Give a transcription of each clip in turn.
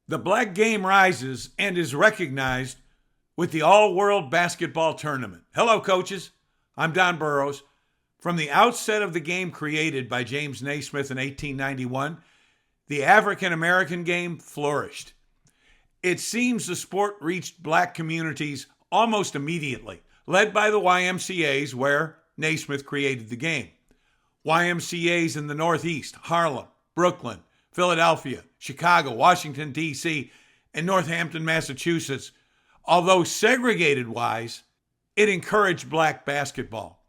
The black game rises and is recognized with the All-World Basketball Tournament. Hello, coaches. I'm Don Burrows. From the outset of the game created by James Naismith in 1891, the African-American game flourished. It seems the sport reached black communities almost immediately, led by the YMCAs, where Naismith created the game. YMCAs in the Northeast, Harlem, Brooklyn, Philadelphia, Chicago, Washington, D.C., and Northampton, Massachusetts. Although segregated-wise, it encouraged black basketball.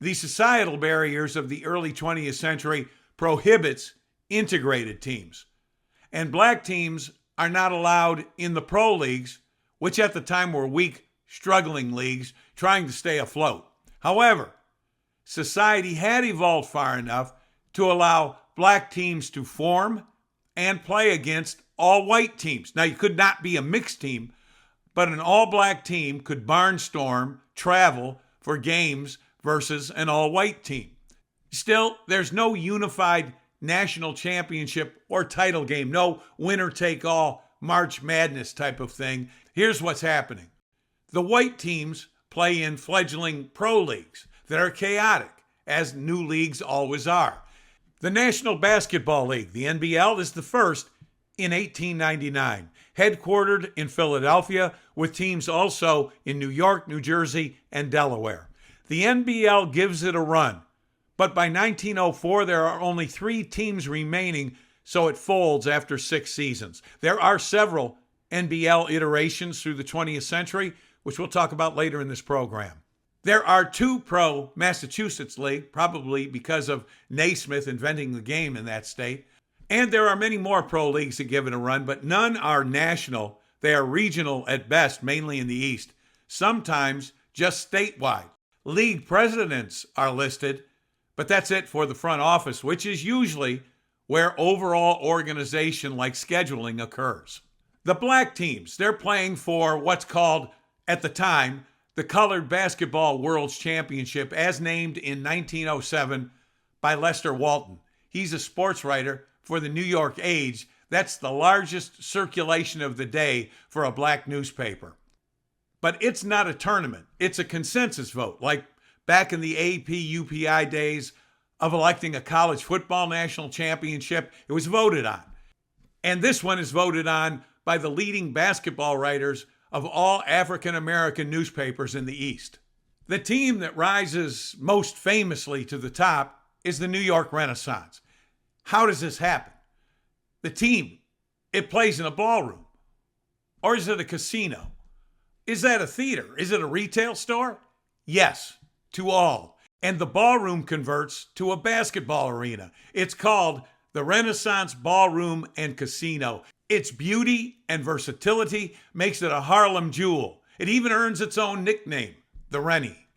The societal barriers of the early 20th century prohibits integrated teams. And black teams are not allowed in the pro leagues, which at the time were weak, struggling leagues trying to stay afloat. However, society had evolved far enough to allow black teams to form and play against all-white teams. Now, you could not be a mixed team, but an all-black team could barnstorm, travel for games versus an all-white team. Still, there's no unified national championship or title game, no winner-take-all March Madness type of thing. Here's what's happening. The white teams play in fledgling pro leagues that are chaotic, as new leagues always are. The National Basketball League, the NBL, is the first in 1899, headquartered in Philadelphia, with teams also in New York, New Jersey, and Delaware. The NBL gives it a run, but by 1904, there are only 3 teams remaining, so it folds after 6 seasons. There are several NBL iterations through the 20th century, which we'll talk about later in this program. There are 2 pro Massachusetts League, probably because of Naismith inventing the game in that state. And there are many more pro leagues that give it a run, but none are national. They are regional at best, mainly in the East, sometimes just statewide. League presidents are listed, but that's it for the front office, which is usually where overall organization like scheduling occurs. The black teams, they're playing for what's called, at the time, the Colored Basketball World's Championship, as named in 1907 by Lester Walton. He's a sports writer for the New York Age. That's the largest circulation of the day for a black newspaper. But it's not a tournament. It's a consensus vote, like back in the AP-UPI days of electing a college football national championship. It was voted on. And this one is voted on by the leading basketball writers of all African-American newspapers in the East. The team that rises most famously to the top is the New York Renaissance. How does this happen? The team, it plays in a ballroom. Or is it a casino? Is that a theater? Is it a retail store? Yes, to all. And the ballroom converts to a basketball arena. It's called the Renaissance Ballroom and Casino. Its beauty and versatility makes it a Harlem jewel. It even earns its own nickname, the Rennie.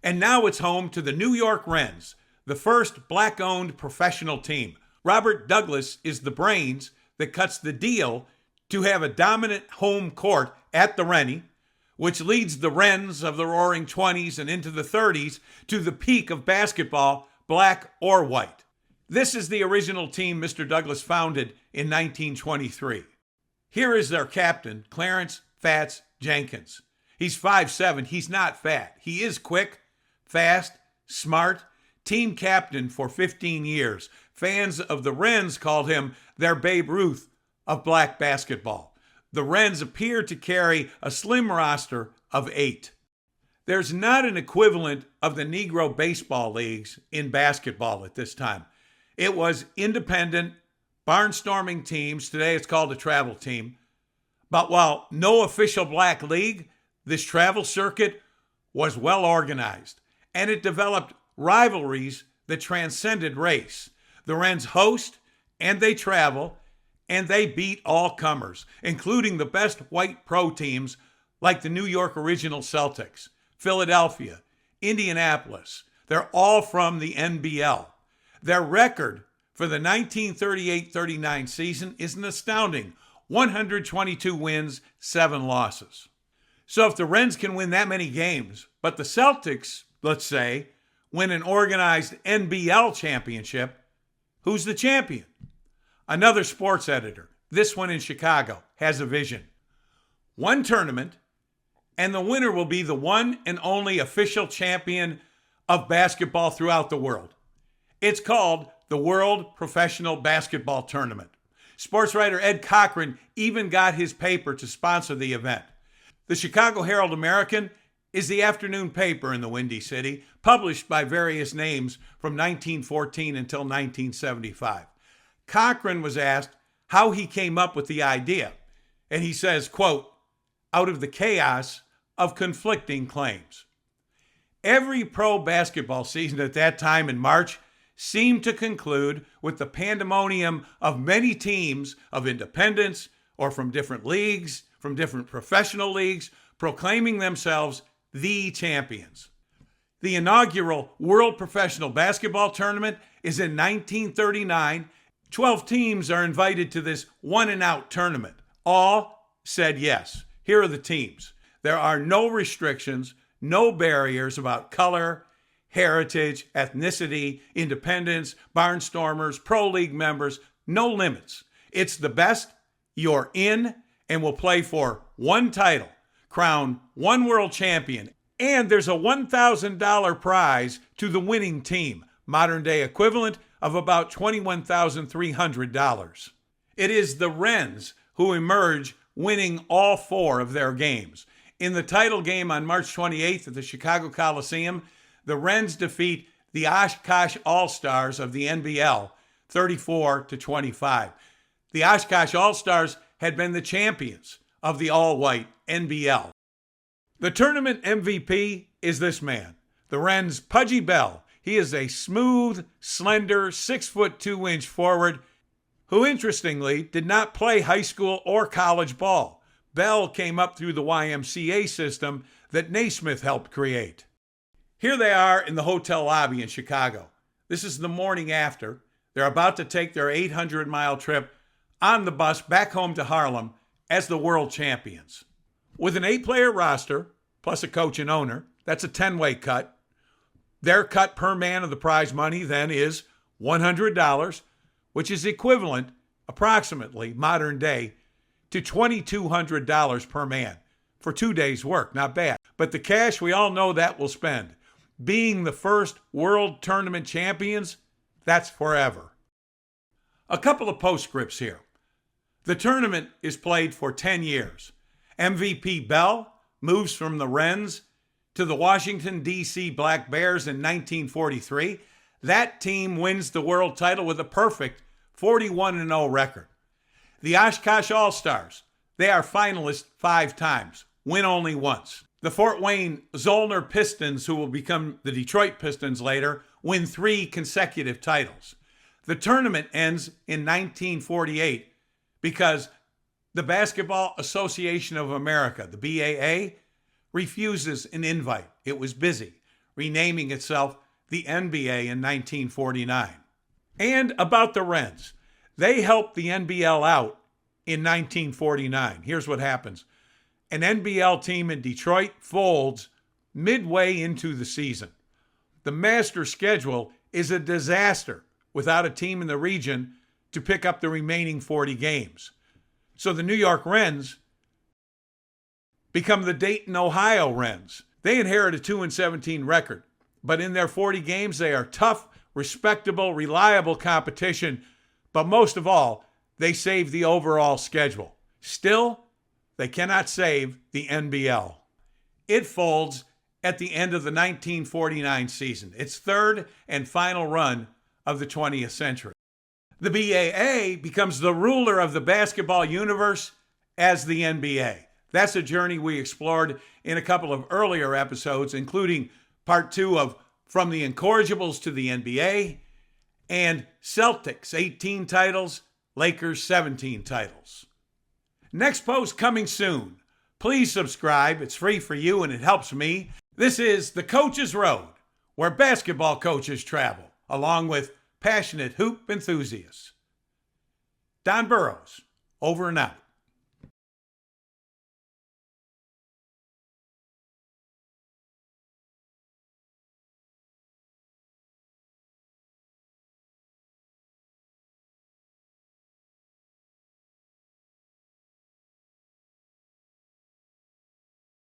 And now it's home to the New York Rens, the first black-owned professional team. Robert Douglas is the brains that cuts the deal to have a dominant home court at the Rennie, which leads the Wrens of the Roaring 20s and into the 30s to the peak of basketball, black or white. This is the original team Mr. Douglas founded in 1923. Here is their captain, Clarence Fats Jenkins. He's 5'7". He's not fat. He is quick, fast, smart, team captain for 15 years. Fans of the Wrens called him their Babe Ruth of black basketball. The Wrens appear to carry a slim roster of 8. There's not an equivalent of the Negro baseball leagues in basketball at this time. It was independent, barnstorming teams. Today it's called a travel team. But while no official black league, this travel circuit was well organized, and it developed rivalries that transcended race. The Wrens host, and they travel, and they beat all comers, including the best white pro teams like the New York Original Celtics, Philadelphia, Indianapolis. They're all from the NBL. Their record for the 1938-39 season is an astounding 122 wins, 7 losses. So if the Wrens can win that many games, but the Celtics, let's say, win an organized NBL championship, who's the champion? Another sports editor, this one in Chicago has a vision. One tournament, and the winner will be the one and only official champion of basketball throughout the world. It's called the World Professional Basketball Tournament. Sports writer Ed Cochran even got his paper to sponsor the event. The Chicago Herald-American is the afternoon paper in the Windy City, published by various names from 1914 until 1975. Cochran was asked how he came up with the idea, and he says, quote, "out of the chaos of conflicting claims." Every pro basketball season at that time in March seemed to conclude with the pandemonium of many teams of independents or from different leagues, from different professional leagues, proclaiming themselves the champions. The inaugural World Professional Basketball Tournament is in 1939. 12 teams are invited to this one-and-out tournament. All said yes. Here are the teams. There are no restrictions, no barriers about color, heritage, ethnicity, independence, barnstormers, pro league members, no limits. It's the best. You're in and will play for one title, crown one world champion, and there's a $1,000 prize to the winning team, modern day equivalent of about $21,300. It is the Wrens who emerge winning all 4 of their games. In the title game on March 28th at the Chicago Coliseum, the Wrens defeat the Oshkosh All-Stars of the NBL 34-25. The Oshkosh All-Stars had been the champions of the all-white NBL. The tournament MVP is this man, the Wrens' Pudgy Bell. He is a smooth, slender, 6'2" forward who, interestingly, did not play high school or college ball. Bell came up through the YMCA system that Naismith helped create. Here they are in the hotel lobby in Chicago. This is the morning after. They're about to take their 800-mile trip on the bus back home to Harlem as the world champions. With an 8-player roster, plus a coach and owner, that's a 10-way cut. Their cut per man of the prize money then is $100, which is equivalent, approximately, modern day, to $2,200 per man for 2 days' work. Not bad. But the cash, we all know that will spend. Being the first world tournament champions, that's forever. A couple of postscripts here. The tournament is played for 10 years. MVP Bell moves from the Wrens to the Washington, D.C. Black Bears in 1943. That team wins the world title with a perfect 41-0 record. The Oshkosh All-Stars, they are finalists 5 times, win only once. The Fort Wayne Zollner Pistons, who will become the Detroit Pistons later, win 3 consecutive titles. The tournament ends in 1948 because the Basketball Association of America, the BAA, refuses an invite. It was busy, renaming itself the NBA in 1949. And about the Wrens, they helped the NBL out in 1949. Here's what happens. An NBL team in Detroit folds midway into the season. The master schedule is a disaster without a team in the region to pick up the remaining 40 games. So the New York Wrens become the Dayton, Ohio Wrens. They inherit a 2-17 record, but in their 40 games, they are tough, respectable, reliable competition, but most of all, they save the overall schedule. Still, they cannot save the NBL. It folds at the end of the 1949 season, its third and final run of the 20th century. The BAA becomes the ruler of the basketball universe as the NBA. That's a journey we explored in a couple of earlier episodes, including part 2 of From the Incorrigibles to the NBA and Celtics 18 titles, Lakers 17 titles. Next post coming soon. Please subscribe. It's free for you and it helps me. This is The Coach's Road, where basketball coaches travel, along with passionate hoop enthusiasts. Don Burrows, over and out.